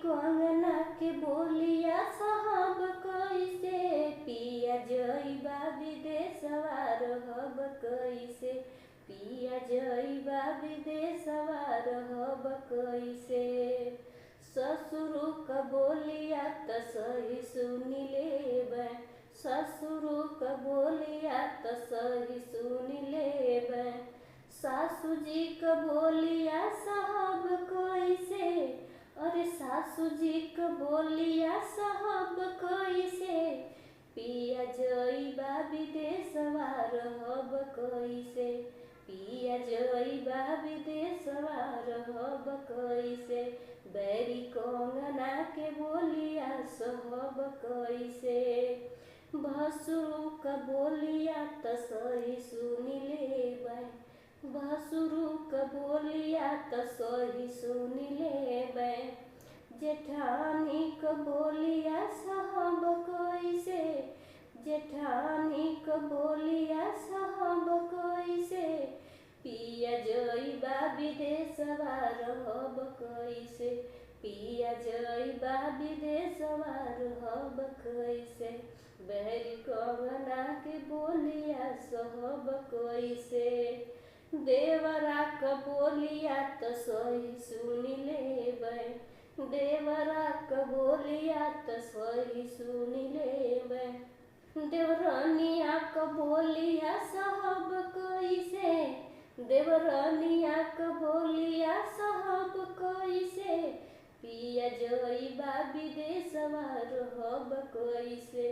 कंगना के बोलिया साहब कैसे पिया जइबा विदेशवा रहब कैसे पिया जइबा विदेशवा रहब कैसे। ससुरु क बोलिया त सही सुनी लेबै ससुरु क बोलिया त सही सुनी लेबै सासू जी क बोलिया साहब कैसे अरे सासू जी क बोलिया साहब कैसे पिया जइबा विदेशवा रहब कैसे पिया जइबा विदेशवा रहब कैसे। बैरी कंगना के बोलिया सहब कैसे भसुरु क बोलिया त सही सुनी लेबै भसुरु क बोलिया त सही सुनी लेबै जेठानी क बोलिया साहब कैसे जेठानी क बोलिया साहब कैसे पिया जइबा विदेशवा रहब कैसे पिया जइबा विदेशवा रहब कैसे। बैरी कंगना के बोलिया सहब कैसे देवरा क बोलिया त सही सुनी लेबै देवरा क बोलिया त सही सुनी लेबै देवरानिया क बोलिया साहब कैसे देवरानिया क बोलिया साहब कैसे पिया जइबा विदेशवा रहब कैसे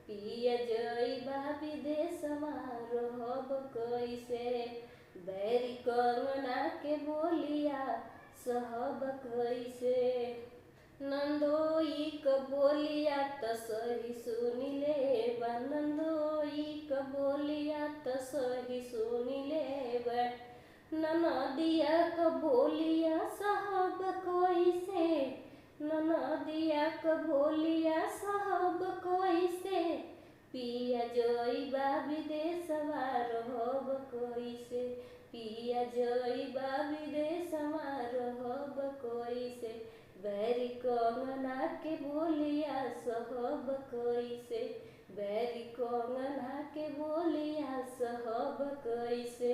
पिया जइबा विदेशवा रहब कैसे। बैरी कंगना के बोलिया सहब कैसे नंदोई क बोलिया त सही सुनी लेबै नंदोई क बोलिया त सही सुनी लेबै ननदिया क बोलिया साहब कैसे ननदिया क बोलिया साहब कैसे पिया जइबा विदेशवा रहब कैसे पिया जइबा विदेशवा रहब कैसे। बैरी कंगना के बोलिया सहब कैसे बैरी कंगना के बोलिया सहब कैसे।